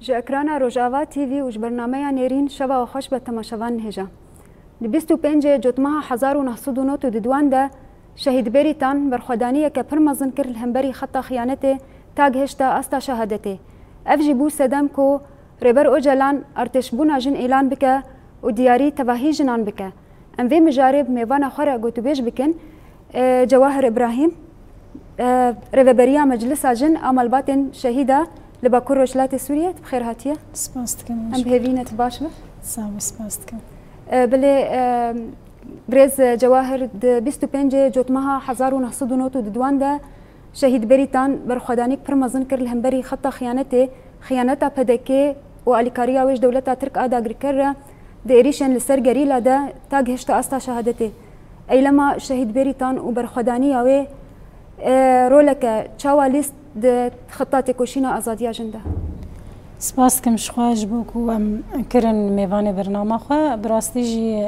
جا اکرانا روجاوا تیوی و برنامه نيرين شبا و خوش به تماشاوان هجا. دی 25 جوتمها 1992 ده شهید بریتان برخودانی که پرمزن کرد الهمبری خطا خیانته تاگ هشتا استا شهادته. اف جبو سدم کو ربر اوجلان ارتشبونا جن اعلان بکه و دیاری تواهی جنان بکه. ام وی مجارب میوانا خورا گوتوبیش بکن جواهر ابراهیم رهبریا مجلس جن عمل باتن شهیده لباکور وجلات سوریه بخیر هاتیه. سپاس دکم. ام بهوینت باش به. سپاس دکم. بله برز جواهر 25 جوتمها 1992 ده شهید بریتان برخودانی پرمزن کرد الهمبری خطا خیانتا پدکه و الیکاریا ویش دولتا ترک آداگری کرد دیریشن لسر گریلا ده تاگ هشتا استا شهادته. ایلما شهید بریتان و برخودانی اوه رولک چاوا لیست ده خطات کوشینا آزادیا جنده. سپاس کم شخواج بوکو ام کرن میوان برنامه خواه براستی جی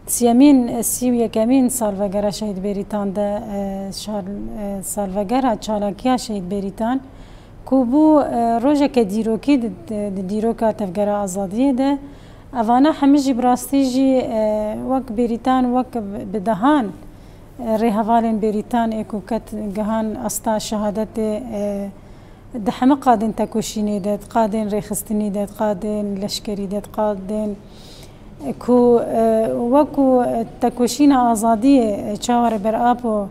سیامین سیو یکمین سالوگره شهید بریتان ده سالوگره چالاکیا شهید بریتان کو بو روژه که دیروکی دیروکا تفگره آزادیه ده اوانه همه جی براستی جی وک بریتان وک بدهان ریحوالین بریتان اکو کت گهان استا شهادت ده همه قادن تکوشینی داد قادن ریخستنی داد قادن لشکری داد قادن کو وکو تکوشین آزادی چهار بر آبو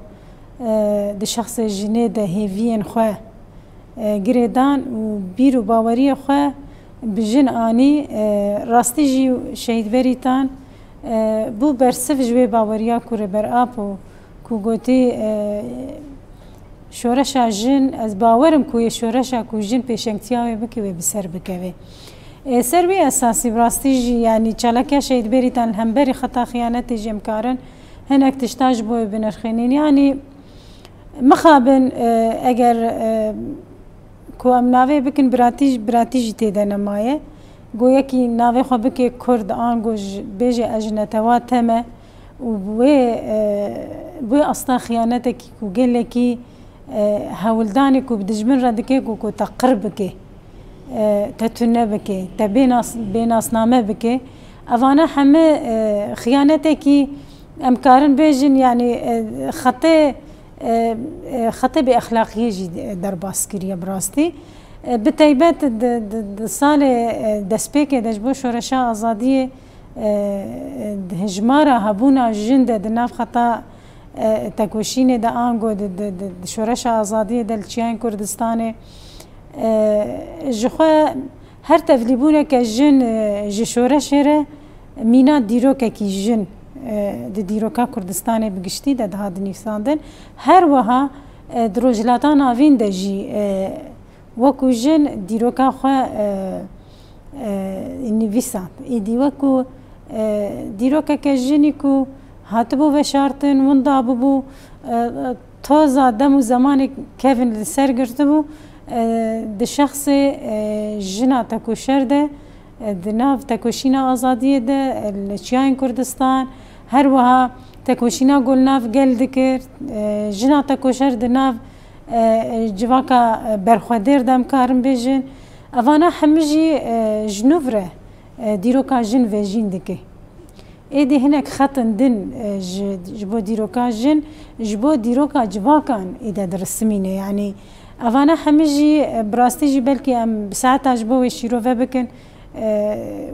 ده شخص جنه ده هیوین خواه گریدان و بیرو باوری خواه بجن آنی راستی جی شهید بریتان بو برسف جوی باوریا کوره بر آبو کو گوتی شورشا جن از باورم کوی شورشا کو جن پیشنگتیاوی بکوی بسر بکوی سر بی اساسی براستی جی یعنی چالکیا شهید بریتان همبری خطا خیانت جیم کارن هنک تشتاج بوی بنرخینین یعنی مخابن اگر کو ام ناوی بکن براتی جی تیده نمایه گویا کی ناوی خو بکی کرد آنگوش بیجه اجنتوات تمه و بوی اصلا خیانت کی کو گله کی هولدانی کو بدجمن ردکه کو تقرب که تتونه بکه تبیناس نامه بکه اوانا همه خیانته کی امکارن بیجن یعنی خطه به اخلاقیه جی در باسکریه براستی بتایبت سال دسپیک دجبو شورشا آزادی هجمارا هبونا جنده دناف خطا تکوشین ده آنگو شورش آزادی دلچیان کردستان جخوا هر تفلیبونه که جن جشورش هره مینا دیروکه کی جن دیروکا کردستان بگشتی ده هاد نیفساندن هر وها دروجلاتان آوین ده جی وکو جن دیروکا خواه نویساند ایدی وکو دیروکه که جنی کو هاتبو وشارتن وندا بو توزا دمو زمان كيفن لسر گرتبو ده شخص جنا تکوشر ده دناف تکوشینا آزادیه ده لچیان کردستان هر وها تکوشینا گل ناف گل دکر جنا تکوشر دناف جواکا برخودر دم کارم بیجن اوانا همجی جنوبره دیروکا جن و جین دکه ایدی هنک خطن دن جبو دیروکا جن جبو دیروکا جواکان ایده درسمینه یعنی اوانا همه جی براستی جی بلکه ام ساعتا جبو شیرو و بکن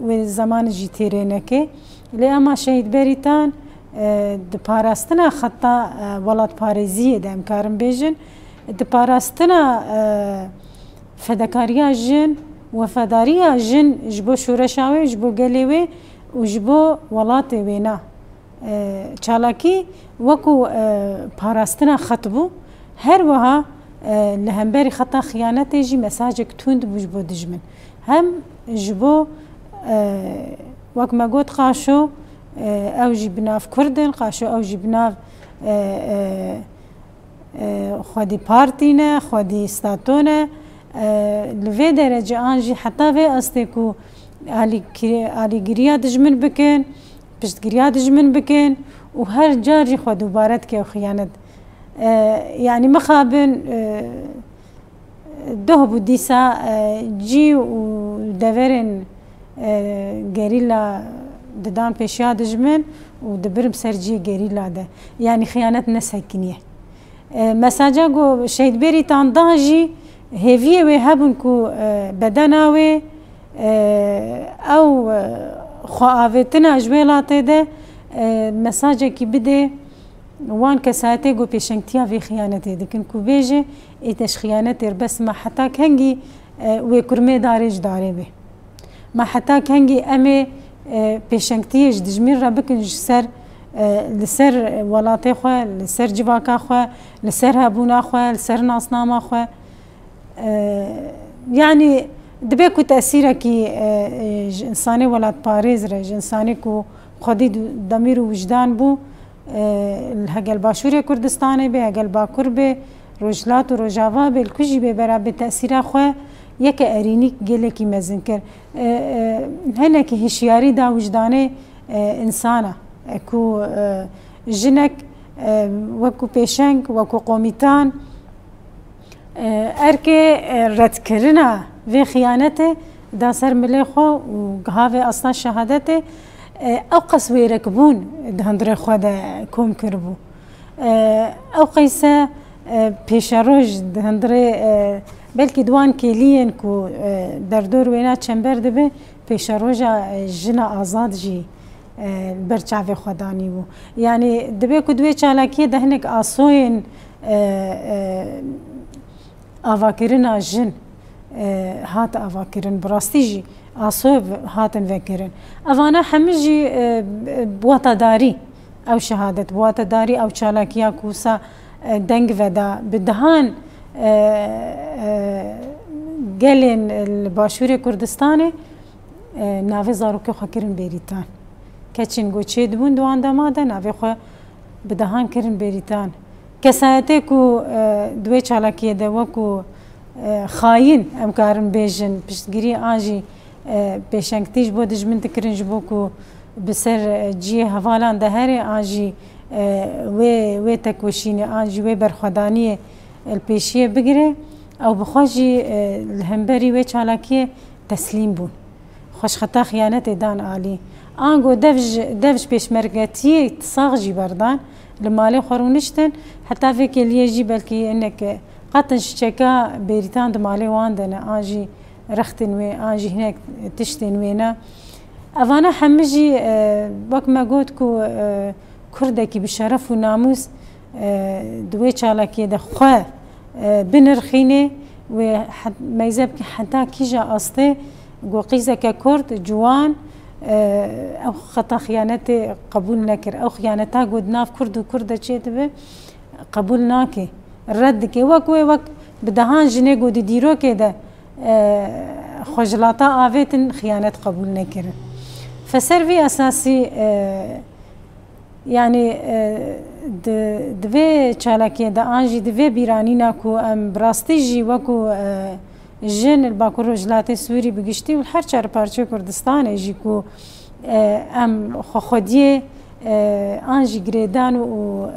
و زمان جی تیره نکه لی اما شهید بریتان ده پاراستنا خطا ولاد پارزیه ده امکارم بیجن ده پاراستنا فدکاریا جن و فداریا جن جبو شورشاوی جبو گلیوی و جبو ولات وینا چالاکی وکو پاراستنا خطبو هر وها لهمبری خطا خیانت جی مساجک توند بو جبو دجمن هم جبو وک مگود قاشو او جی بناف کردن قاشو او جی بناف خودی پارتینه خودی استاتونه لوی درجه آنجی حتی وی استه کو آلی گریا دجمن بکن پشت گریا دجمن بکن و هر جاری خود دوبارت که خیانت یعنی مخابن ده بو دیسا جی و دورن گریلا ددان پیشیا دجمن و دبرم سر جی گریلا ده يعني خيانة نسكنيه مساجا جو شهيد بيري تان داجي هيفيه وهبن كو بدناوي او خوافتنا جويلاته ده مساجا كي بده وان كساته جو بيشنكتيا في خيانته لكن كو بيجي ايتش خيانته بس ما حتى كنجي وكرمي دارج داري به ما حتى كنجي امي بيشنكتيش دجمير ربكن سر لسر ولاتي خو لسر جواكا خو لسر هبونا خو لسر ناسناما خو يعني دبيكو تأثيره كي إنساني ولاد باريس رج إنساني كو خدي ضمير وجدان بو هقل باشوري كردستاني به هقل باكور به روجلات و روجاوا به الكجي به برابر تأثيره خو يك أرينيك جلكي مزنكر هناك هشياري دا وجداني إنسانة اكو جنك وكو بيشنك وكو قوميتان اركي رد كرنا في خيانته دا سر مليخو وهاوي اصلا شهادته او قسوي ركبون دهندري خو دا كوم كربو او قيسا بيشاروج دهندري بلكي دوان كيلين كو دردور وينا چمبر دبه بيشاروجا جنا آزاد جي برچاوی خدانی بو یعنی دبی کو دوی چالاکی دهنک آسوین آواکرین جن هات آواکرین براستی جی آسو هاتن وکرین اوانا همه جی بواتداری او شهادت بواتداری او چالاکیا کوسا دنگ ودا بدهان گلین الباشور کردستانی ناوی زاروکی خاکرین بیریتان کچین گوچه دبون دوان دماده ناوی خو بدهان کرن بریتان کسایته کو دوی چالاکیه ده وکو خاین امکارن بیجن پشتگیری آنجی پیشنگتیش بو دجمن تکرن جبو کو بسر جیه حوالان ده هر آنجی وی تکوشین آنجی وی برخدانی الپیشیه بگیره او بخواجی الهمبری وی چالاکیه تسلیم بون خوش خطا خیانت دان عالی آنگو دفج پیشمرگتی تصاغ بردان لمالي خورونشتن حتى في كليه جي بلكي انك قطنش شكا بريتان دمالي واندنا انجي رختن وي انجي هناك تشتن وينا اوانا حمجي وك ما قلتكو كردكي بشرف وناموس دوي چالاكي ده خو بنرخيني و ما يزبك حتى كيجا اصلي قوقيزه ككرد جوان او خطا خيانتي قبول نكر او خيانتها قد ناف كرد وكرده چيت به قبول ناكي رد كي وك بدهان جني قد ديرو كده خجلاتا آويتن خيانت قبول نكر فسرفي اساسي يعني دوي چالاكي دا انجي دوي بيرانينا كو ام براستي جي وكو جن الباكور رجلات سوري بگشتي والهر چار پارچه کردستان اجي كو ام خوديه انجي گريدان و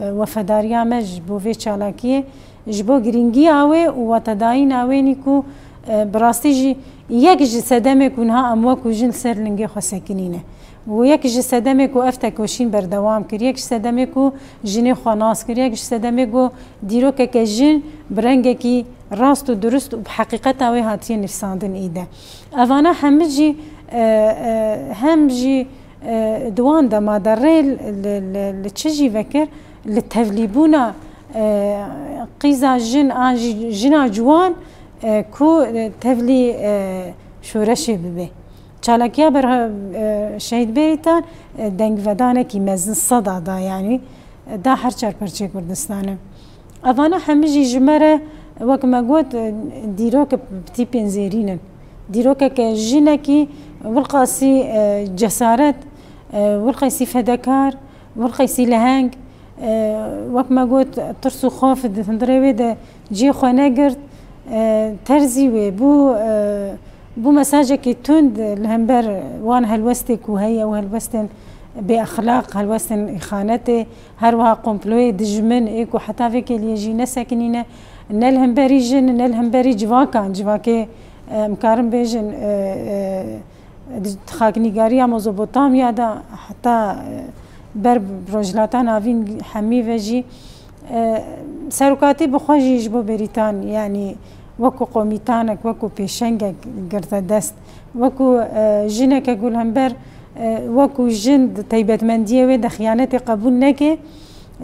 وفاداريا مج بو في چالاكي جبو گرينگي اوي و وتداين اوي نيكو براستي جي يك جسدمه كونها ام وكو جن سر لنگي خسكنينه ويك جسدمه كو افتكوشين بردوام كر يك جسدمه كو جني خناس كر يك جسدمه كو ديرو كجن برنگكي راست و درست و بحقیقت اوی هاتیه نرساندن ایده اوانا همجی دوان دا مادره لچجی وکر لتولیبونا قیزا جنا جوان کو تولی شورشی ببه چالاکیا بر شهید بیتان دنگ ودانه کی مزن صدا دا یعنی دا هر چار پرچه کردستانه اوانا همجی جمره وقت ما قلت ديروك بتي بنزيرين ديروك كجنكي والقاسي جسارت والقاسي فدكار والقاسي لهانج وقت ما قلت ترسو خوف دندري ده جي خناجر ترزي بو مساجك تند الهمبر وان هالوستك وهي وهالوستن بأخلاق هالوسن إخانته هروها قمبلوي دجمن إيكو حتى فيك اللي يجينا ساكنين نلهم بريجن نلهم بري جواكي مكارم بيجن خاكنيغاريا مزوبوطاميا دا حتى بر بروجلاتان آفين حمي وجي سروكاتي بخواجي جبو بريتان يعني وكو قوميتانك وكو بيشنگك گرتا دست وكو جنك اقول همبر وكو جند تيبت مندية ويدا خيانتي قبول نكي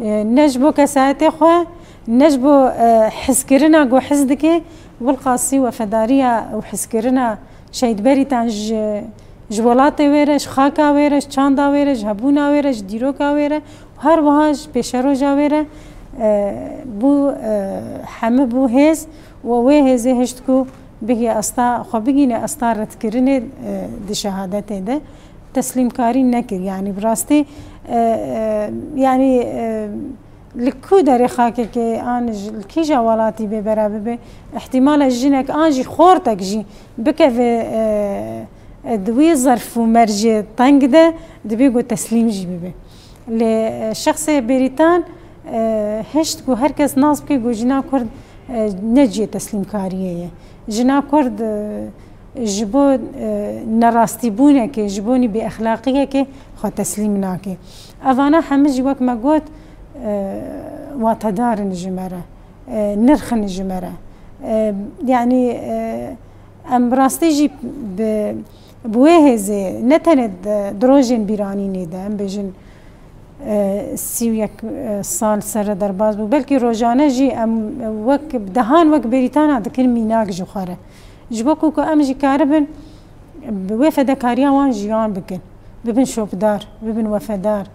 نجبو كساعتي خواه نجبو حسكرنا قو حسدكي والقاسي وفداريا وحسكرنا شايد بريتان جوالاتي ويرش خاكا ويرش چاندا ويرش هبونا ويرش ديروكا ويرش وهر وهاش بشروجا ويرش بو حمه بو هز ووي هزي هشتكو بگی استا خو بگینه استا رد کرنه د شهادت ده تسلیم کاری نکر یعنی براستی یعنی لکو داری خاکه که آن کی جوالاتی به برابر به احتمال جنک آنجی خورتک جی بکه دوی ظرف و مرجع تنگ ده دبیگو تسلیم جی ببه لشخص بریتان هشت کو هر کس ناز بکه گو جنا کرد نجی تسلیم کاریه جنا کرد جبو نراستی بونه که جبونی به اخلاقیه که خود تسلیم ناکه اوانا همه جی وقت ما گوت واتدار نجمره نرخ نجمره يعني ام راستي جي بوهزه نتند دروجن بيراني نيدا ام بجن سيويك سال سر درباز بو بلكي روجانه جي ام وك بدهان وك بريتانا دكن ميناك جوخاره جبوكو كو ام جي كاربن بوفدكاريا وان جيان بكن ببن شوبدار ببن وفدار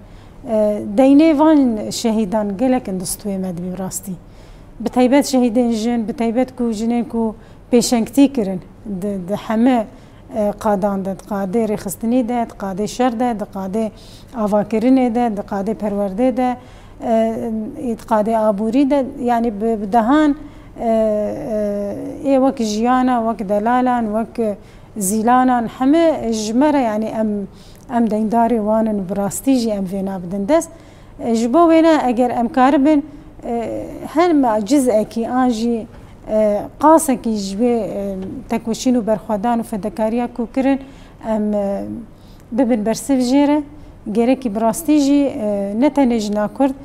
ديني وان شهيدان قلك اندستوي مد براستي بتايبات شهيدين جن بتايبات كو جنين كو بيشنكتي كرن د حما قادان د قاده رخصتني د قاده شر د قاده اواکرنه د قاده پرورده د قاده ابوري د يعني بدهان اي وك جيانا وك دلالان وك زيلانان حما جمره يعني ام دينداري وان براستيجي ام فينا بدن دست جبو وينا اگر ام كاربن هل جزء كي انجي قاسه كي جبي تكوشين وبرخدان وفدكاريا كوكرن ام ببن برسف جيره جيركي براستيجي نتنج ناكرد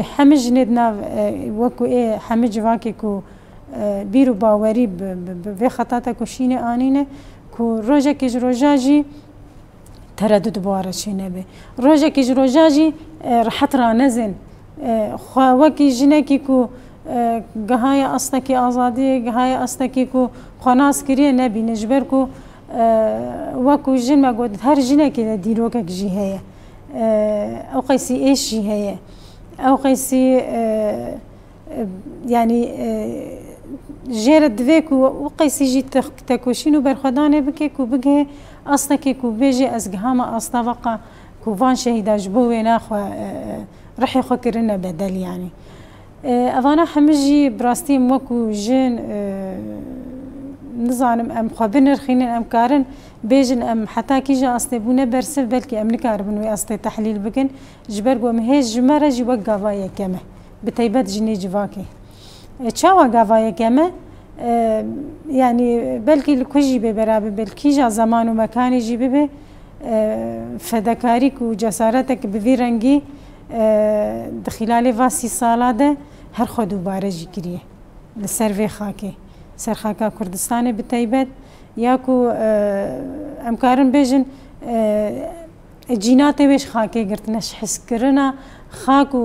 حمج ندنا وكو ايه حمج واكي كو بيرو باوري بخطاتا كوشينه انينه كو روجا كي روجاجي تردد بوارشي نبي روجا كي روجاجي رحت را نزن خوا وكي جنكي كو گهای استکی آزادی گهای استکی کو خناس کریه نبی نجبر کو وکو جن ما گود هر جنه که دیروک جی هه او قیسی ایش جی هه او قیسی يعني جيرت دويك وقيسي جي تكوشينو برخدانه بكي كو بگه استکی کو بيجي ازگهاما استوقع كو وان شهيدا جبوه ناخوا رحي خو كرنا بدل يعني اوانا حمجي براستيم وكو جين نظانم ام خبن رخين ام كارن بيجن ام حتى كيجا استبونه برسل بلكي ام نكاربن وي است تحليل بكن جبرغو مهج جمره جي وقاوايه كمه بتيبت جني جواكي تشاوا قاوايه كمه يعني بلكي الكوجي ببرابر بلكي جا زمان ومكان يجي به فدكاريك وجسارتك بفيرنجي خلال واسي سالاده هر خود دوباره جي كريه لسر خاكي سر خاكا كردستان بتيبت ياكو امكارن بيجن جيناتي ويش خاكي قرتناش حس كرنا خاك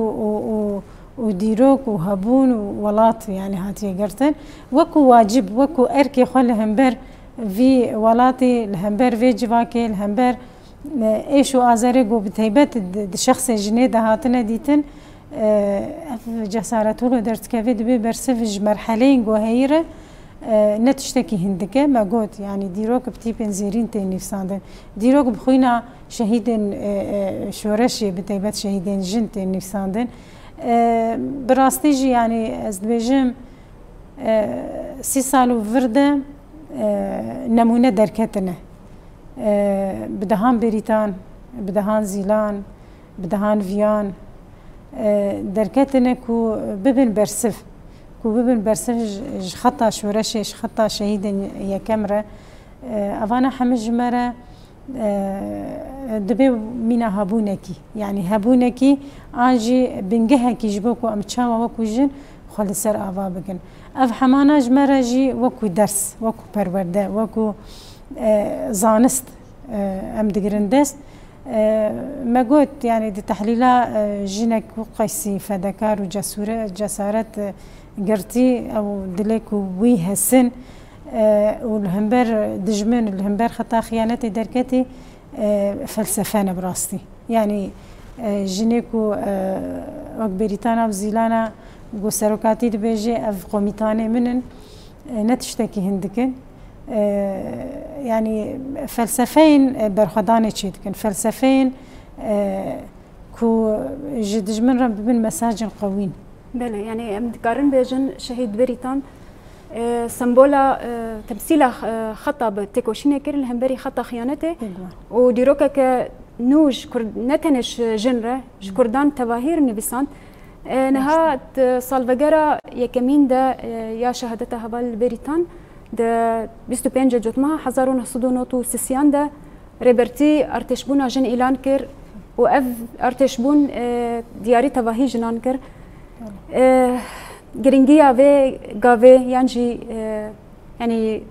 وديروك وهبون وولات يعني هاتي قرتن وكو واجب وكو اركي خل همبر في ولاتي الهمبر في جواكي الهمبر ايشو ازاريغو بتيبت الشخص جنيده هاتنا ديتن جسارته له درت كافيد بي برسفج مرحلين جوهيره نتشتكي هندكه ما قلت يعني ديروك بتيبن زيرين تاني فساندن ديروك بخوينا شهيدن شورشي بتيبت شهيدن جن تاني فساندن براستيجي يعني ازدبيجم 6 سال وفرده نمونه دركتنا بدهان بريتان بدهان زیلان بدهان ویان درکتنه کو ببن برسف کو ببن برسف خطا شورش خطا شهید یکمره اوانا همه جمره دبي مينا هابونكي يعني هابونكي آجي بنجهكي جبوكو أم تشاما وكو جن خل سر آوا بكن أف حمانا جمرة جي وكو درس وكو برورده وكو زانست أم دقرندست ما قلت يعني دي تحليلا جنك وقيسي فدكار وجسورة جسارة قرتي أو دليكو ويه السن والهمبر دجمن الهمبر خطا خيانتي دركتي فلسفانه براستي يعني جنيكو وك بريطانا وزيلانا و سروكاتي دبيجي اف قوميتاني منن نتشتكي هندكن يعني فلسفين برخداني تشيدكن فلسفين كو جدجمن رب بن مساجن قوين بله يعني متقارن بيجن شهيد بريطان سمبولا تمثيل خطا بتكوشيني كير الهمبري خطا خيانته وديروكا كنوج نتنش جنره كردان تواهير نبيسان نها سالفجرا يكمين دا يا شهادتها بالبريطان دا 25 جوتما حزارون حصدونوتو سيسيان دا ريبرتي ارتشبون جن اعلان كر واف ارتشبون دياري تواهي جنان كر گرینگی آوه گاوه یعنی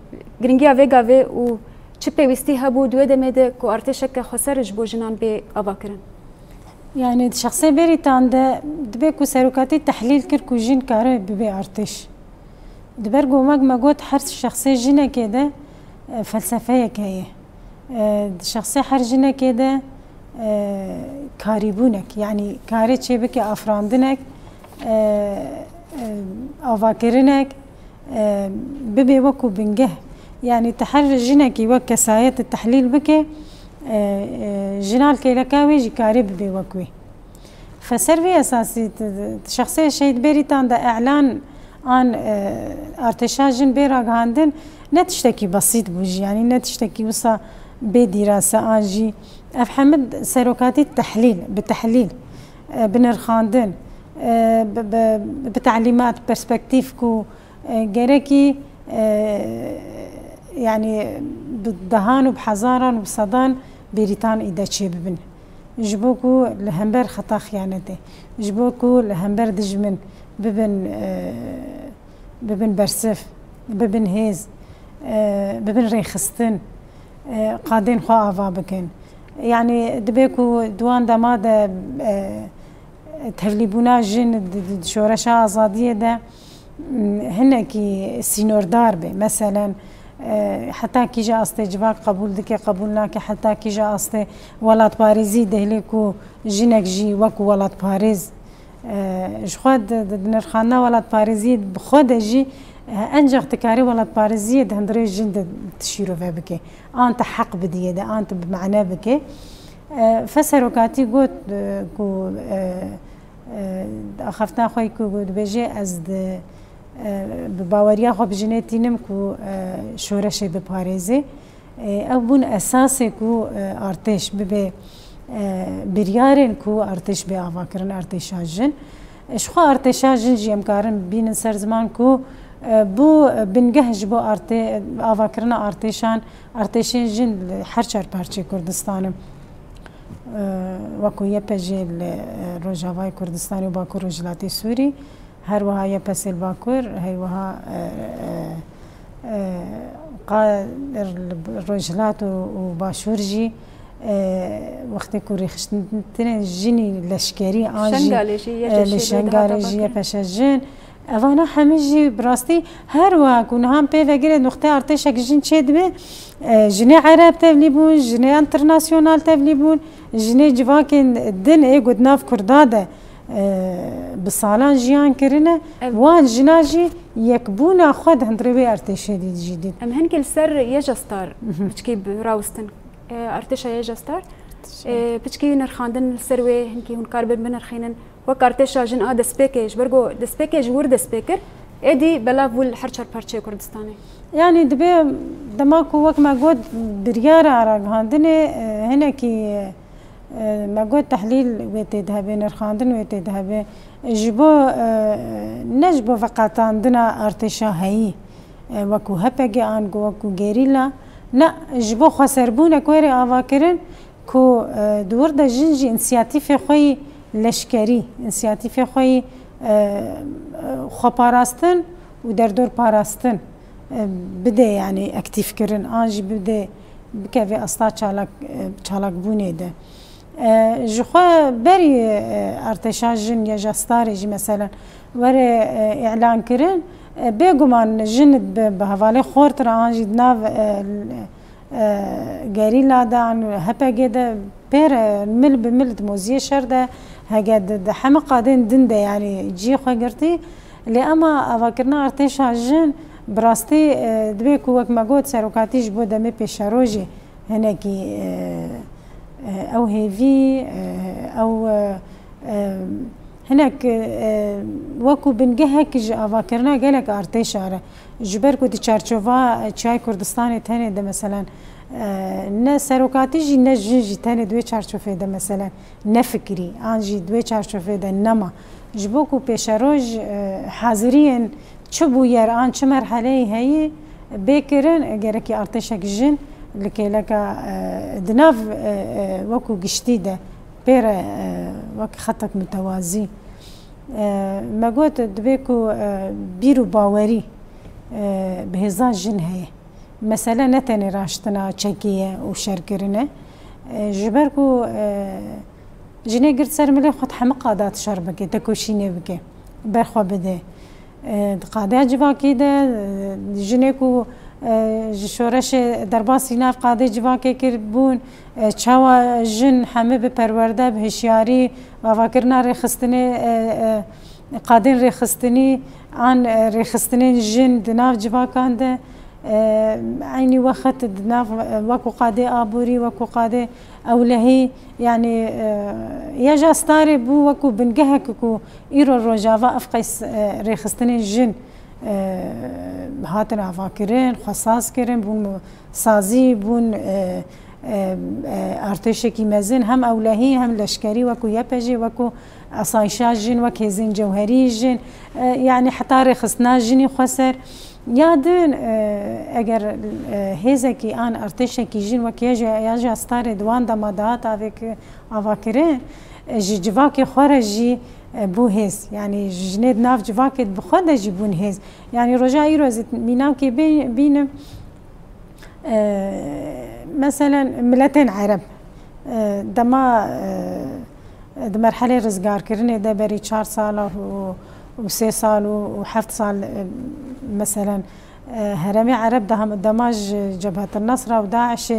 گرینگی آوه گاوه و چه پیوستی هبو دوی دمیده که ارتش که خسرش بو جنان به آوا کرن يعني شخصي بريطان ده دبي كو سروكاتي تحليل كر كو جين كاره ببي ارتش دبرجو ما قلت حرس شخصي جينا كده فلسفيه كيه شخصي حر جينا كده كاريبونك يعني كاري تشي بك افراندنك آواکرنک ببی وکو بنجه يعني تحرر جنكي وكسايات التحليل بك جنال كيلكاوي جكاري ببي وكوي فسرفي اساسي شخصيه شهيد بريطان ده اعلان عن ارتشاجن بيراغ هاندن نتشتكي بسيط بوجي يعني نتشتكي وصا بدراسه انجي افحمد سروكاتي التحليل بتحليل بنرخاندن بتعليمات برسبكتيفكو جريكي يعني بالدهان وبحزارا وبصدان بريطان إذا تشيبن جبوكو لهمبر خطا خيانته جبوكو لهمبر دجمن ببن برسف ببن هيز ببن ريخستن قادين خوا آفا بكن يعني دبيكو دوان دماده تهليبونا جن شورشا آزادية ده هنكي سينوردار به مثلا حتى كي جا أصته جواك قبول دكي قبولناك حتى كي جا أصته ولات باريزي دهليكو جنك جي وكو ولات باريز جخود نرخانا ولات باريزي بخود جي انجح تكاري ولات باريزي ده هندري جن تشيرو فيها بكي انت حق بديه ده انت بمعنى بكي فسروكاتي قلت كو اخفتنا خوي كو بيجي از بباوريا خو بجنيتينم كو شورشي بباريزي او بون اساسي كو ارتش ببي بريارن كو ارتش بي افاكرن ارتشاجن شخو ارتشاجن جيم كارن بين سر زمان كو بو بنجهج بو افاكرن ارتشان ارتشين جن حرشر بارچي كردستانم وكو يبجي الرجاوي كردستاني وباكور رجلاتي سوري هر وها يبس الباكور هي وها الرجلات وباشورجي وقتی کوری خشتن جنی لشکری آنجی لشنگالجی پشجن اوانا همه جی براستی هر وقت هم پیوگیره نقطه ارتشک جن چید به جنی عرب تبلیبون جنی انترناسیونال تبلیبون جنی جواکن دن ای گدناف کرداده بسالان جیان کرنه وان جناجی یکبونا خود هندروی ارتشی جدید ام هنکل سر یجستار بچکی براوستن ارتشا یجستار بچکی نرخاندن سروی هنکی هون کاربر بنرخینن وک ارتشا جن آ دسپیکیج برگو دسپیکیج ور دسپیکر ادی بلا بول هرچر پرچه کردستانی يعني دبي دماغ وك ما قد بريارة راجهاندني هنا كي ما قلت تحليل ويتذهبي نرخاندن ويتذهبي جبو نجبو فقط عندنا ارتشا هي وكو هبگی آنگو وكو گریلا نا جبو خسربونه كوري آواكرن كو دور دا جنجي انسياتيف خوي لشكري انسياتيف خوي خو پاراستن و در دور پاراستن بده يعني اكتيف كرن آنجي بده بكافي استا چالك بونه ده جخوا بري ارتشا جن يا جاستاري جي مثلا وري اعلان كرن بيگومان جند بهوالي خورتر آنجي ناف گریلا دا عن هپگه ده بير مل بمل موزيه شر ده هجد ده حما قادين دن ده يعني جي خو گرتي لأما افكرنا ارتشا جن براستي دبيكو وك ما قلت سروكاتيش بو دمي بيشاروجي هناكي او هيفي او هناك وكو بنجهك افاكرنا قالك ارتشا جبركو دي چارچوفا چای کردستان تاني ده مثلا نه سروکاتیجی نه جنجی تاني دوی چارچوفه ده مثلا نه فکری آنجی دوی چارچوفه ده نما جبوكو پیشروج حاضرين چبو يران چه مرحله هي بكرن گرکی ارتشك جن لكي لك دناف وكو جشتيده بير وك خطك متوازي ما قلت دبيكو بيرو باوري بهزان جن هي مثلا نتني راشتنا تشكيه وشركرنا جبركو جني قرت سر ملي خد حمقه دات شربكي تكوشيني بكي برخوا بده قاده جواكي ده جنيكو شورش درباسی ناف قاده جواکه کربون چاوا جن همه به پرورده به هشیاری و فکرنا رخستنی قادین رخستنی آن رخستنی جن دناف جواکان ده عینی وقت دناف وکو قاده آبوری وکو قاده اولهی يعني يا جاستاري بو وكو بنجهك كو ايرو الرجافا افقيس رخستني جن هاتن افاكرين خصاص كرين بون سازي بون ارتشكي مزن هم اولهي هم لشكري وكو يبجي وكو اصايشا جن وكيزين جوهري جن يعني حتى رخصنا جني خسر یادن اگر هزکی آن ارتشکی جن وکی یاجی استار دوان دمادات آواکره جواکی خارجی بو هز يعني جنید ناف جواکت بخود جبون هز يعني رجاء روزت مینام که بین مثلا ملتين عرب دما مرحله رزگار کرنه ده بری 4 سال و3 سال و7 سال مثلا هرمي عرب ده دماج جبهة النصرة وداعش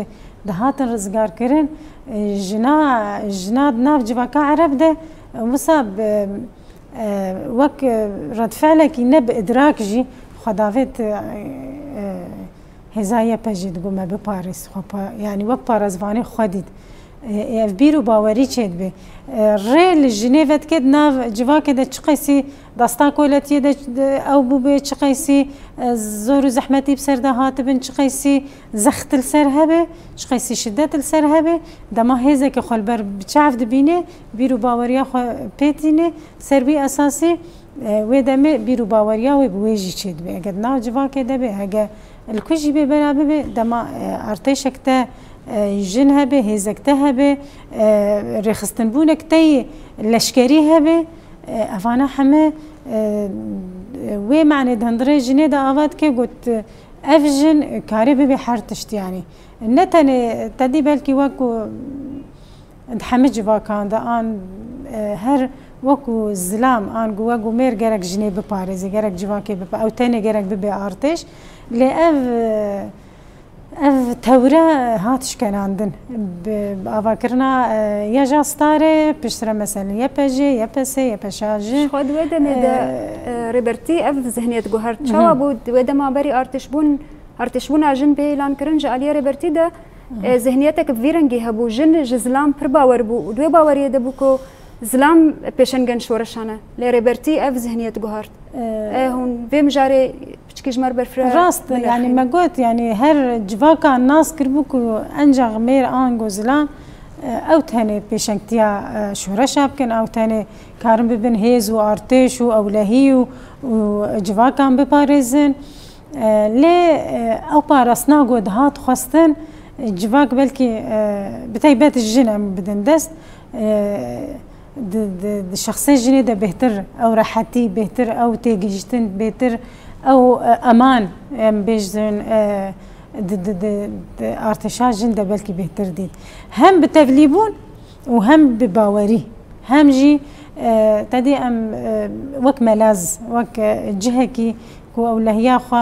دهاتن رزقار كرن جناد ناف جبهة عرب ده مصاب وك رد فعلك نب إدراك جي خدافت هزايا بجد قوم بباريس يعني وك بارزواني خديد بيرو باوري چید به ریل جنیوت کد ناو جواکه ده چقیسی دستا کولتیه ده او بو به چقیسی زور و زحمتی بسر ده هاتبن چقیسی زخت السر هبه چقیسی شدت السر هبه دما هزه که خلبر بچعف دبینه بیرو باوریا خو پیتینه سربی اساسی و دمه بیرو باوریا و بویجی چید به اگر ناو جواکه ده به اگر الکوجی به برابه به دما ارتشکته جن هبه هزکته هبه رخستن بونك تي لشكري هبه افانا همه وي معنى دهندري جني دا آوات که قلت افجن كاري ببي حرتشت يعني نتني تدي بالكي وكو حمد جواكان دا آن هر وكو زلام آن وكو مير گرك جني بپارزي گرك جواكي بپا او تاني گرك ببي آرتش لأف تورا هاتش كان عندن بافكرنا يا جاستاري بشترى مثلا يا بجي يا بسي يا بشاجي خد ودا مدا ريبرتي اف ذهنيه جوهر شوابو ودا ما بري ارتشبون جن بي لان كرنج علي ريبرتي ده ذهنيتك فيرنجي هبو جن جزلام پر باور بو دو باور يدبوكو زلام پیشنگن شورشانه لريبرتي اف ذهنيه جوهر هون بهم جاري كيجمر برفرا راست يعني ما قلت يعني هر جواكا الناس كربوكو انجا غمير ان غوزلان او تهنه پیشنگتیا شورشا بکن او تهنه کارم ببن هیز و ارتش و اولهی و جواکان بپارزن لی او پارسنا گود هات خواستن جواک بلکی بتایبت الجن بدن دست شخصي جني ده بهتر او راحتي بهتر او تيجيشتن بهتر او امان بيجن ارتشا جن ده بلكي بهتر دي هم بتغليبون وهم بباوري هم جي تدي ام وك ملاز وك جهكي كو اولهيا خو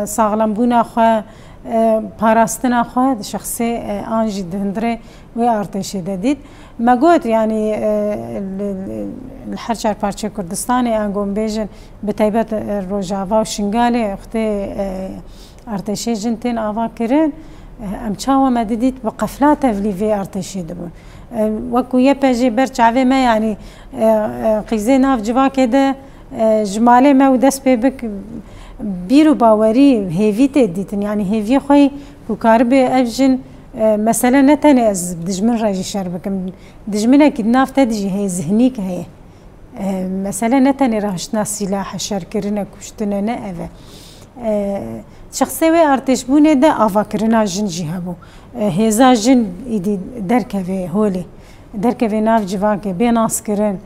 صاغلم بونا خو باراستنا خو شخصي انجي دندري و ارتشي دديد ما قلت يعني الحرشة بارتشي كردستاني أنقوم بيجن بتايبة الروجافا وشنغالي أختي أرتشي جنتين آفا كرين أمشاوة ما ديديت بقفلات في أرتشي دبون وكو يباجي برشعفي ما يعني قيزي ناف جوا كده جمالي ما ودس بيبك بيرو باوري هيفي تديتن يعني هيفي خوي وكاربي أفجن مثلا نتاني از دجمن راجي شربكم دجمنك كدناف تدجي هي ذهنيك هي مثلا نتاني راهشنا سلاح شركرنا كشتنا نأذى شخصي وي ارتش بوني ده افاكرنا جن جهبو هيزا جن يدي دركفي هولي دركفي ناف جواكي بيناس كرن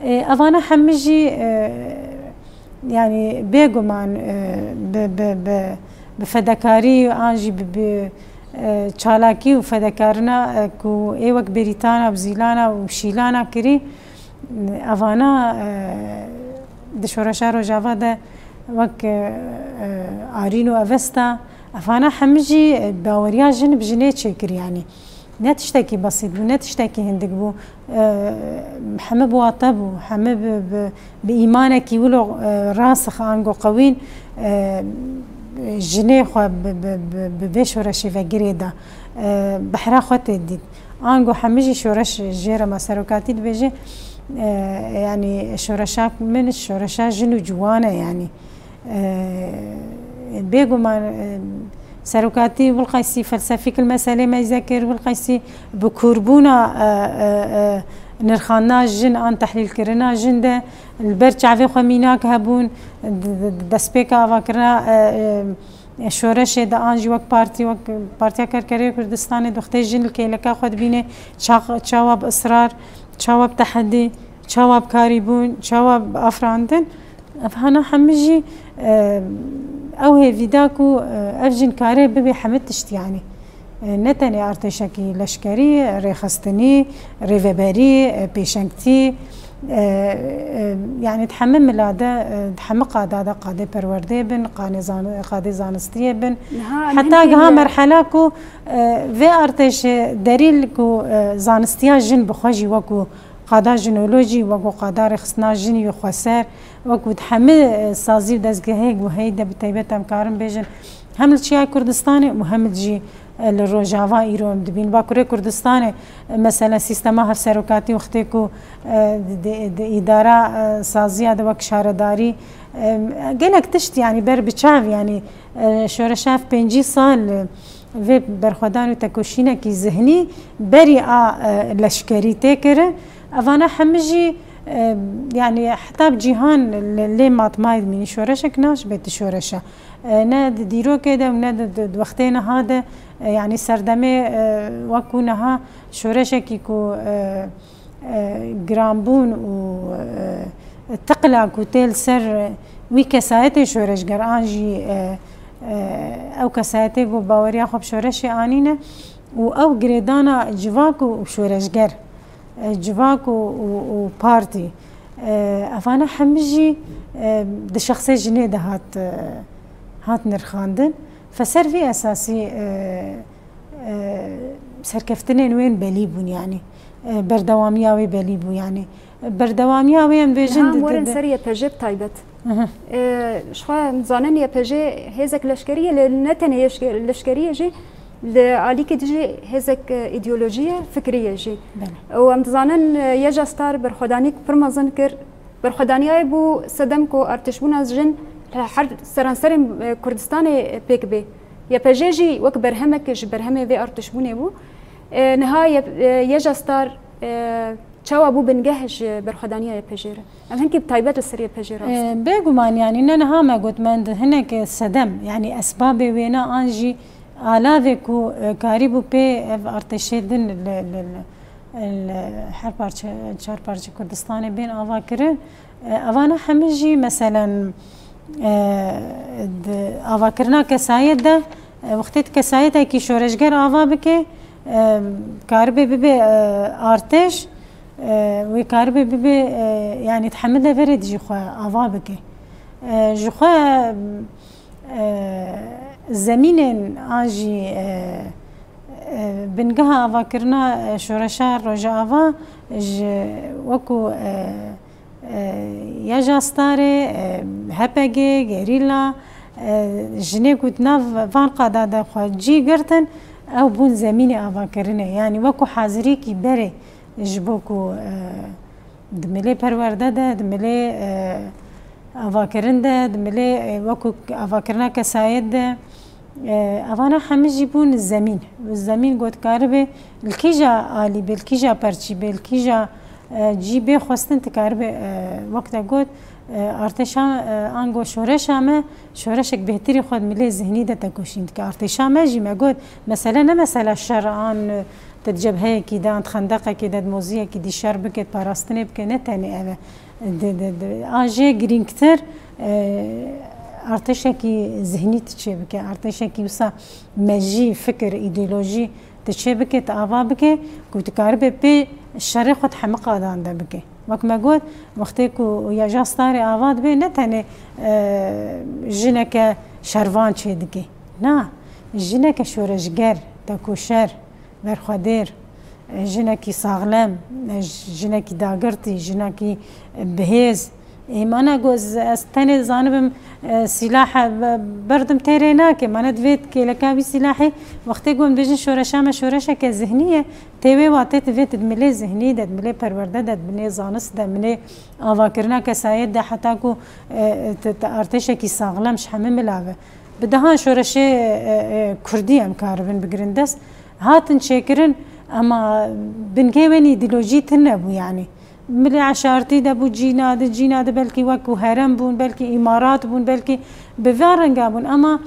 افانا حمجي يعني بيغمان بفدكاري انجي چالاکی و فداکارنا کو ایوک بریتانا و زیلانا و شیلانا کری افانا دشورشا روجاوا ده وک آرینو اوستا افانا همجی باوریا جن بجنه چکر يعني نتشتكي بسيط ونتشتكي هندك بو حمب واطب وحمب بإيمانك يولو راسخ عنقو قوين جنيه خو بشورش وجريدا بحرا خو تديد عنقو حمجي شورش جيرا مساروكاتي بيجي يعني شورشاك من الشورشات جنو جوانا يعني بيجو ما ساروكاتي والقيسي فلسفيك المسألة ما يذكر والقيسي بكوربونا نرخانا جن عن تحليل كرنا جن ده البرج عفي خميناك هبون دسبيكا فاكرنا شورش ده آنجي وك بارتيا كركري كردستان دختي جن الكيلكا خد بينه تشاوب إصرار تشاوب تحدي تشاوب كاريبون تشاوب أفراندن فهنا حمجي او هي فيداكو افجن كاري ببي حمدتشت يعني نتني ارتشكي لشكري ريخستني ريفبري بيشنكتي يعني تحمم ملاده تحمق هذا قاضي پرورده بن قاضي زانستيه بن حتى ها مرحله كو في ارتش دليل كو زانستيه جن بخوجي وكو قادا جنولوجي وكو قادا رخصنا جني وخسر وكو تحمل سازي ودزگهيك وهيدا بتايبت امكارم بيجن هم الشيعي كردستاني وهم الجي الروجافا ايرون دبين باكوري كردستاني مثلا سيستما هرسروكاتي وختيكو اداره سازيه دوك شارداري قالك تشت يعني بر بتشاف يعني شورشاف 5 سال في برخدان وتكوشينا كي ذهني بريئه لشكري تكره افانا حمجي يعني حتى بجيهان اللي ماطمايد من شورشك ناش بيت شورشة ناد ديرو كده وناد وقتنا هذا يعني سردمي وكونها شورشك يكو جرامبون و تقلق وتيل سر وي كسايتي شورش قرانجي او كسايتي باوريا خب شورشي انينه او جريدانا جواكو وشورشجر جواك وبارتي افانا حمجي ده شخصي جنيدة هات نرخاندن فسر في اساسي سركفتنين وين بليبون يعني بردوامياوي بليبو يعني بردوامياوي ام بيجن مورن سريه بجيب تايبت شخوا مزانن يا بجي هيزك لشكريه لنتن لشكريه جي لعليك تجي هزك ايديولوجيه فكريه جي ومتزانن يجا ستار برخدانيك برمزن كر برخدانياي بو صدمكو ارتشبونا جن حر سرانسر كردستان بيك بي يا بجيجي وك برهمك برهمه في ارتشبوني بو نهاية يجستر چاوا بو بنجهش برخدانية بجيرة أم هنكي بطيبات السرية بجيرة بيقومان يعني إننا هما قلت من هناك صدم يعني أسباب وينا أنجي آلافك وكاريبو بي ارتشيدن هر چهار پارچه کردستان بین آوا کرن آوانا همجی مثلا آوا کرنا کسایت ده وقتی کسایت ای کی شورشگر آوا بکه کاربه ببه ارتش و کاربه ببه يعني تحمل له فرد جخوا آوا بکه جخوا زمین آجی بنجها آوا کرنا شورشار رجا آوا وکو یا جاستاره هپگه گریلا جنه کود ناف وان قاداده خوا جی گرتن او بون زمین آوا کرنه یعنی وکو حاضری کی بره جبوکو دمله پرورده ده دمله آوا کرنده دمله وکو آوا کرنا کسایت ده اوانا همه جیبون زمین زمین گوت کاربه الکیجا آلی به الکیجا پرچی به الکیجا جیبه خواستن تکاربه وقت گوت ارتشان آنگو شورش همه شورشک بهتری خود ملی ذهنی ده تکوشیند که ارتشان مجی مگوت مثلا نه مثلا شرعان تجبهه کی دان خندقه کی داد موزیه کی دی شر بکت پاراستنه بکه نه تنی اوه آنجه گرینگتر ارتشکی ذهنی تچه بکه ارتشکی وسا مجی فکر ایدئولوژی تچه بکه تآوا بکه کوت کاربه پی شر خود حمق آدانده بکه وقت ما گفت وقتی کو یا جاستاری آواد به نه تنه جنک شروان چه دیگه نه جنک شورشگر تکوشر ورخدر جنکی ساغلم جنکی داگرتی جنکی بهز ایمانا گوز از تنه زانبم سلاح بردم تیرنا که من دوید که لکاوی سلاحی وقتی گویم بجن شورشام شورشه که ذهنیه تیوی واتی دوید دمله ذهنی داد مله پرورده داد مله زانست داد مله آوا کرنا کسایت ده حتی کو ارتشه کی ساغلمش همه ملاوه بدهان شورشه کردی هم کاربن بگرندست هاتن شکرن اما بنگه ایدئولوژی تنبو يعني ملي عشارتي دبو جينا ده بلكي وكو هرم بون بلكي امارات بون بلكي بفارنگا بون اما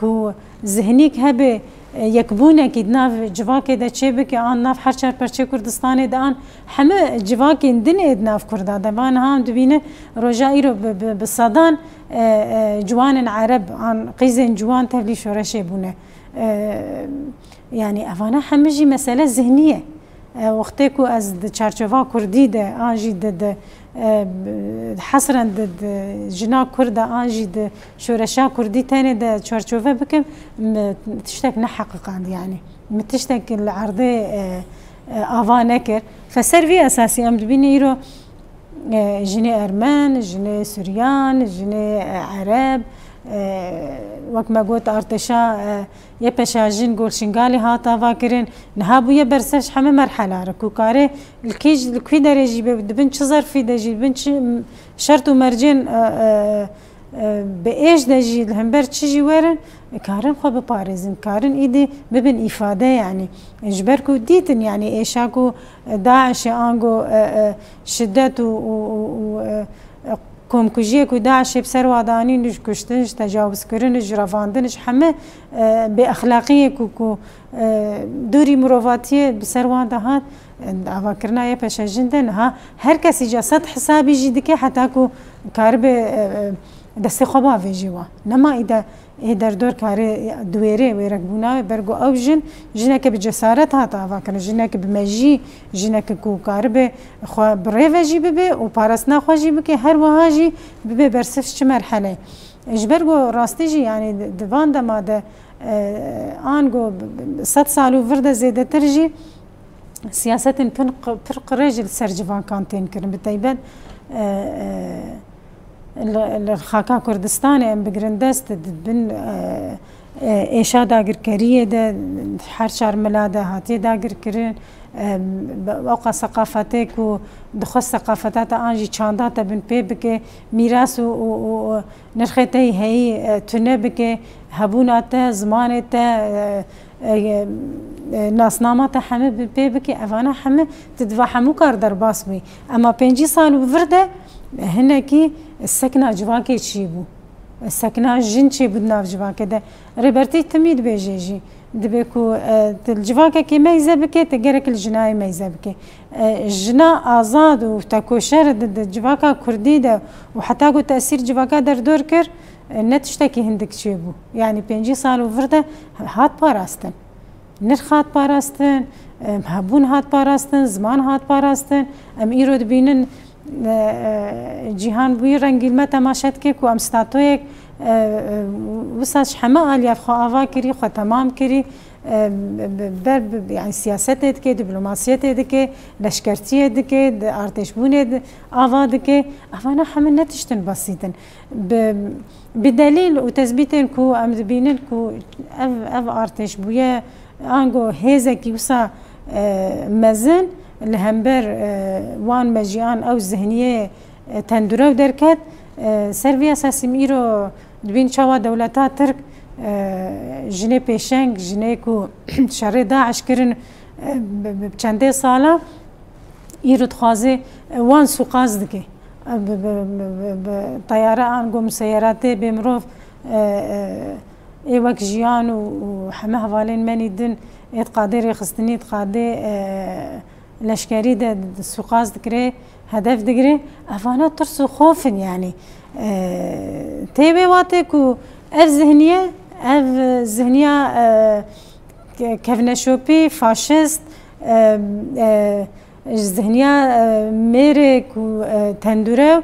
كو ذهنيك هبه يكبونه ناف جواكي ده چه بكي آن ناف هر چار پرچه كردستاني ده آن همه جواكي دنه ناف كرده ده بان هم دبينه رجائي رو بصدان جوان عرب عن قيزن جوان تبلي شورشه بونه يعني افانا همجي مسألة ذهنية وقتی کو از چارچوبا کردی ده آنجی ده حصرا ده جنا کرد آنجی ده شورشا کردی تاني ده چارچوبا بکم تشتك نحققاند يعني متشتك العرضه آوا نکر فسروی اساسی ام دبینی ایرو جنی ارمان جنی سوریان جنی عرب وقت ما قلت ارتشا يبشاجين قول شنقالي هاتا فاكرين نهابو يبرسش حمى مرحلة ركو كاري الكيج الكوي درجي ببن شزر في دجي بن شرط ومرجين بإيش دجي الهمبر تشجي ورن كارن خو بباريزن كارن إيدي ببن إفادة يعني إجبركو ديتن يعني إيشاكو داعش آنغو شدت و كوم كوجيكو داعش بسر واداني نج كشتنج تجاوز كرنج رفاندنج همه بأخلاقية كوكو دوري مروفاتية بسر وادهات دعوا كرنا يبشا جندن ها هر كسي جسد حسابي جدكي حتى كو كارب دست خوبا في جوا نما إذا در دور کاری دویره ویرک بنا برگو او جنک بجسارت هاتا واکن جنک بمجی جنک کو کار به خو بره وجی به و پارسنا خوجی به هر وهاجی به برسف چه مرحله اجبرگو راستی جی یعنی دوان دما ده آنگو 100 سالو ورده زیاده ترجی سیاست فرق رجل سرجوان کانتین کرن بتایبت الخاكا كردستان ام بگرندست بن ايشا داگر كريه ده هر شهر ملاده هاتي داگر کرن اوقا ثقافتك و دخص ثقافتات انجي چاندات بن بيبك ميراث و نرخيتي هي تنبك هبونات زمانت ناسنامات حمه بن بيبك افانا حمه تدفع حمو كار درباس بي اما 5 سال وفرده هناكي السكنه جواكي تشيبو السكنه جن چي بدنا جواكي ده ريبرتي تميد بيجيجي دبكو الجواكا كي ميزه بكي تقرك الجناي ميزه بكي الجنا آزاد و تاكوشر الجواكا كردي ده وحتى كو تأثير جواكا در دور كر نتشتكي هندك تشيبو يعني 5 سال وفرده هات باراستن نرخ هات باراستن هبون هات باراستن زمان هات باراستن ام ايرو دبينن جيهان بوي رنگيل ما تماشت كي كو ام ستاتويك وساش حما آليا خو آوا كري خو تمام كري يعني سياسته دكي دبلوماسيته دكي لشكرتيه دكي ارتشبونه آوا دكي افانا حمل نتشتن بسيطا بدليل وتثبيتن كو ام دبينن كو اف ارتشبويه انغو هيزكي وسا مزن الهمبر وان مجيان او ذهنيه تندرو دركت سرفي اساسي ميرو دبين شوا دولتا ترك جني بيشنگ جني كو شر داعش كرن بچنده سالا ايرو تخازي وان سوقاز دكي طياره انغو مسيرات بمروف ايوك جيان وحما هوالين مني دن اتقادر يخستني اتقادي لشكري ده سوقاز دكري هدف دقري افانا ترسو خوف يعني تيبي واتكو اف ذهنيه كفنشوبي فاشيست ذهنيه ميرك و تندورو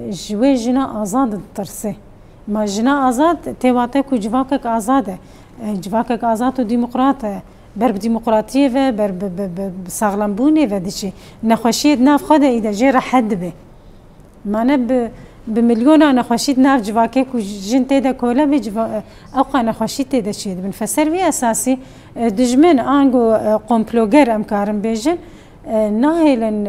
جوي جنا ازاد ترسي ما جنا ازاد تيواتكو جواكك ازاده جواكك ازاد و ديمقراطه برب ديمقراطيه و برب ساغلمبوني و دشي نخوشيت ناف خدا اذا جرى حد به مانا بمليون نخوشيت ناف جواكك و جن تيدا كولا بجوا اوقا نخوشيت تيدا شيد بن فسر في اساسي دجمن انغو قومبلوغر امكارم بيجن ناهلن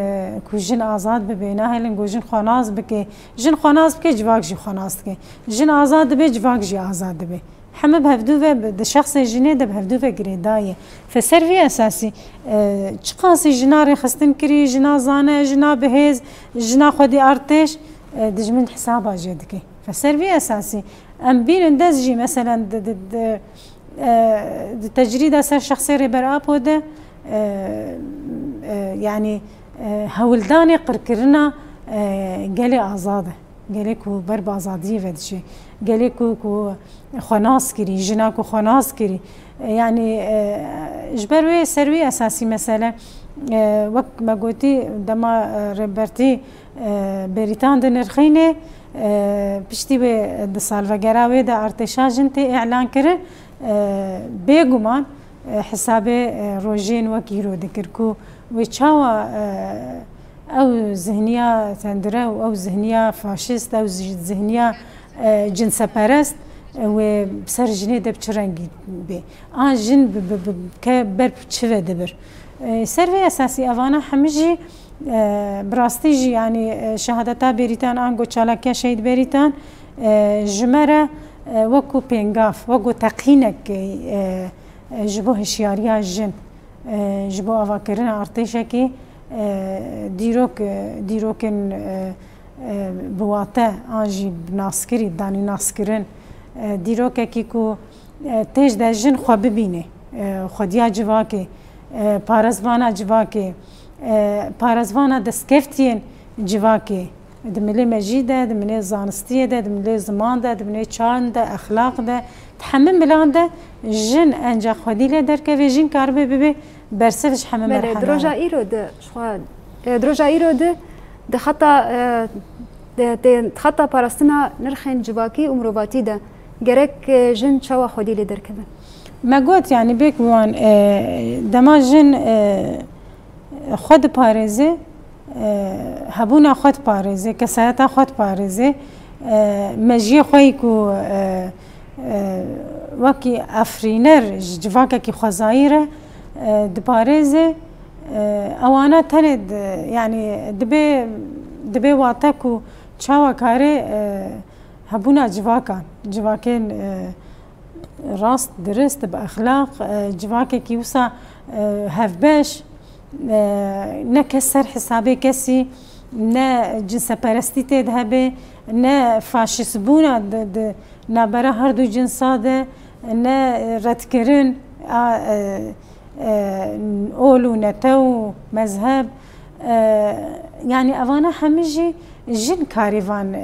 كو جن آزاد ببي ناهلن كو جن خناز بكي جن خناز بكي جواك جي خناز بكي جن آزاد بي جواك جي آزاد بي حما بهفدوفه ده شخص جنيه ده بهفدوفه قريدايه فسر في اساسي چقاسي جناري خستن كري جنا زانه جنا بهز جنا خدي ارتش دجمن حسابها جدكي فسر في اساسي ام بين دزجي مثلا تجريد اثر شخصي ريبر ابو ده يعني هولداني قركرنا قالي ازاده قالي كو برب ازاديه فدشي قالي كو خناس كري جناكو خناس كري يعني جبروي سروي اساسي مثلا وقت ما قلتي دما ريبرتي بريتان دنرخينه بشتي به سالفگراوي د ارتشاجنتي اعلان كره بيغمان حسابي روجين وكيرو ذكركو ويتشاوا او ذهنيه تندره او ذهنيه فاشيست او ذهنيه جنس پرست و بسر جنه ده بچرنگی بی آن جن بر چه دبر سروی اساسی اوانا همجی براستی جی یعنی شهادتا بریتان آنگو چالاکیا شهید بریتان جمره وکو پنگاف وکو تقینک جبو هشیاریا جن جبو آواکرن ارتشکی دیروکن بواته آنجی ناسکری دانی ناسکرن دیروککی کو تیج در جن خواه ببینه خودیا جواکه پارزوانا جواکه پارزوانا دستکفتین جواکه دملی مجیده دملی زانستیه ده دملی زمان ده دملی چان ده اخلاق ده تحمل بلان ده جن انجا خودیله درکه و جن کاربه ببه برسفش حمل مرحله دروجا ایرو ده شخواد دروجا ایرو ده خطا پاراستنا نرخين جواكي ومروباتي ده جرك جن شوا خدي لي دركبه ما قلت يعني بيك وان دما جن خد بارزه هبونا خد بارزه كساتا خد بارزه مجي خويكو وكي افرينر جواكا كي خزايره دبارزه اوانا تند يعني دبي واتكو چاوا كاري هبونا جواكين راست درست باخلاق جواكي كيوسا هفباش نكسر حسابي كسي نا جنس پرستی تید هبه نا فاشیست بونا نابرا هر دو جنسا ده نا رد کرن اولو نتو مذهب يعني اوانا همجي جن کاریوان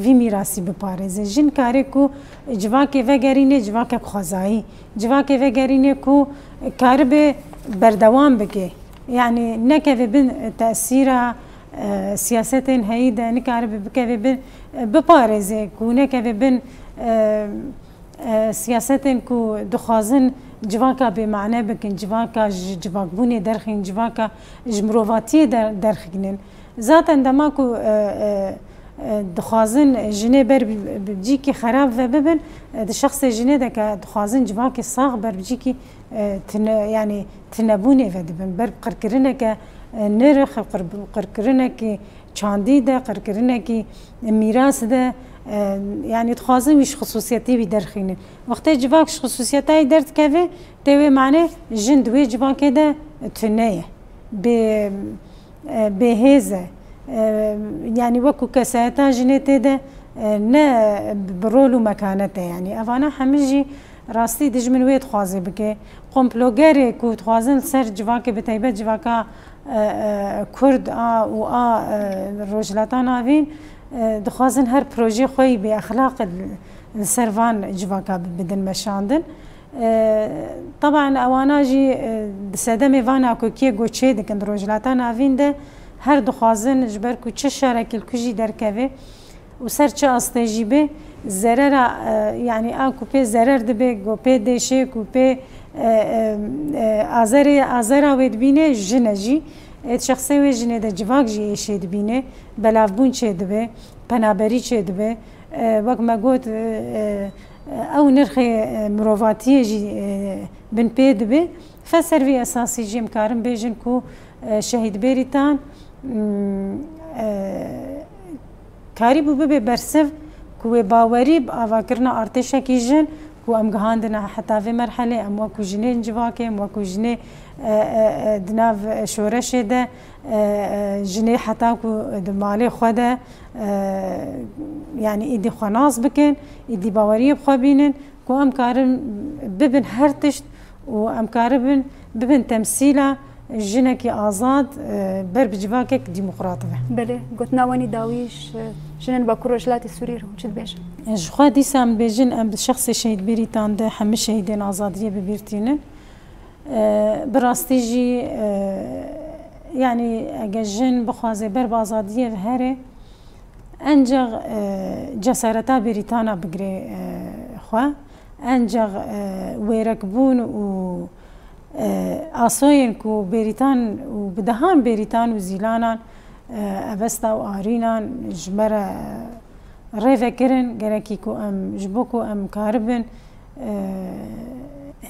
وی میراسی بپارزه جن کاری کو جواکه وگرینه جواکه خوازایی جواکه وگرینه کو کار به بردوام بگه يعني نكفي بن تأثيرها سياسات هيدا نكارب بكفي بن ببارزة كو نكفي بن سياسات كو دخازن جواكا بمعنى بكن جواكا جواك بوني درخين جواكا جمروفاتي درخينن ذات عندما كو دخازن جنه بر بجيكي خراب وببن الشخص جنه دك دخازن جواكي صاغ بر بجيكي يعني تنبوني فدبن بر قركرنك نرخ قركرنك چاندي ده قركرنك ميراث ده يعني تخازن ويش خصوصياتي بدرخينه وقت جواك خصوصياتي درت كافي توي معناه جن دوي جواك ده تنيه بهذا يعني وكو كساتا جنيتي ده نا برولو مكانته يعني افانا حمجي راستي دجمن ويت خوازي بكي قومبلوغاري كو تخوازن سر جواكي بتايبت جواكا كرد و روجلاتان آوين دخوازن هر بروجي خوي بأخلاق السرفان جواكا بدن مشاندن طبعا اوانا جي سدمي فانا كو كي گوچه دكن روجلاتان آوين ده هر دخوازن جبر كو چه شاركل كجي دركوه و سر چه استيجي به ضرر يعني اكو بي ضرر دبي گو بي دشه كو بي آزر وید بینه جنجی شخصی و جنه ده جواک جی شد بینه بلافبون چه دبه پنابری چه دبه وقت ما قلت او نرخ مروفاتیه جی بن پی دبه فسروی اساسی جیم کارم بیجن کو شهید بریتان کاری بو به برسف کو باوری آواکرنا ارتشا کی جن كو ام جهاندنا حتى في مرحله ام وكو جنين جواكي ام وكو جني دناف شورش ده جني حتى كو مالي خدا يعني ايدي خناص بكن ايدي باوريه بخبينن كو ام كارم ببن هرتشت و ام كاربن ببن تمثيله جنكي آزاد بر بجواكك ديمقراطية. بله قلت ناواني داويش جنن باكور رجلات السوري هم شد بيجن. جخوا ديسام بيجن ام شخص شهيد بريتان ده هم شهيدين آزادية ببيرتينن. براستيجي يعني اجن بخوازي بر بآزادية هره انجغ جسارتا بريتانا بقري خوا انجغ ويركبون و آسوين كو بريتان و بدهان بريتان و زيلانان أبستا و آرينان جمرة ريفا كرن جركي كو أم جبوكو أم كاربن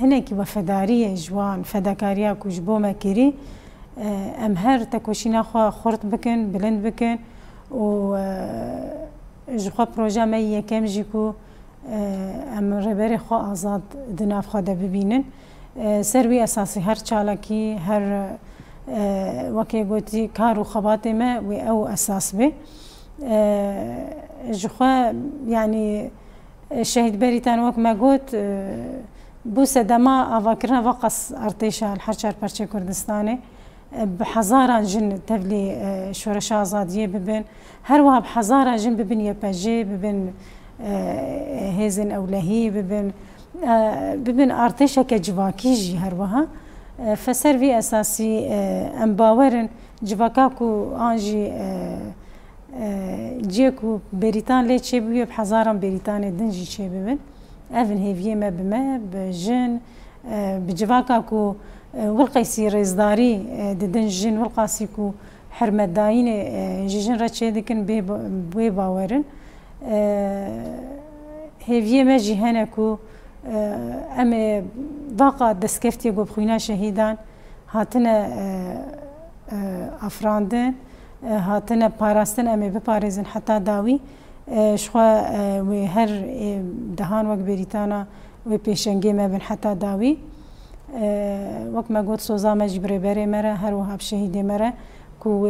هناكي وفدارية جوان فداكاريا كو جبو مكيري أم هر تكوشينا خوا خورت بكن بلند بكن و جخوا بروجا مي يكام جيكو أم ربري خوا آزاد دناف خوا دا ببينن سروي أساسي هر چالكي هر وكي قوتي كارو خباتي ما او أساس به جخوا يعني شهيد بريتان وك ما قوت بوسه دما أفاكرنا وقص ارتيشا الحرشار برشي كردستاني بحزارة جن تبلي شورش آزادية ببن هر وها بحزارة جن ببن يباجي ببن هيزن أو لهي ببن ارتشا كجواكي جي هروها فسروي اساسي ام باورن جواكاكو انجي جيكو بريتان لي تشي بيو بحزارم بريتاني دنجي تشي ببن افن هيفيه ما بما بجن بجواكاكو والقيسي ريزداري دنجن والقاسيكو حرمت داين جيجن راتشي دكن بي باورن هيفيه ما جيهانكو ام باقا دسكفتي قو بخوينا شهيدان هاتنا افراندن هاتنه پاراستن امي بپاريزن حتى داوي شخوا و هر دهان وك بريتانا و پیشنگی ما بن حتى داوي وك ما قلت سوزا ما جبري بري مرة هر وهاب شهيدي مرة كو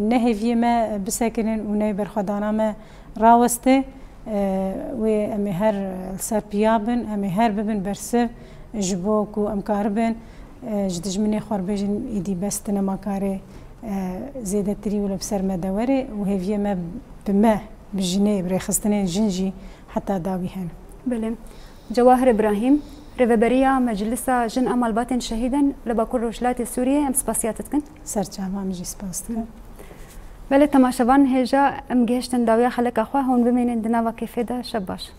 نهي ما بساكنين و نهي برخدانا ما راوسته و امي هر السر بيابن امي هر ببن برسف جبوك و امكاربن جدج مني خوربجن ايدي بستنا مكاري زيادة تري ولا بسر ما دوري وهي ما بما بجنيه بريخستنين جنجي حتى داويهن. بله جواهر ابراهيم ريفبريا مجلسة جن امال باطن شهيدا لباكور روشلات سوريا ام سباسياتتكن سرچا ما مجي سباستكن. بله تماشوان هجا ام گهشتن داويا خلق اخوا هون بمينن دناوا كيفيدا شباش.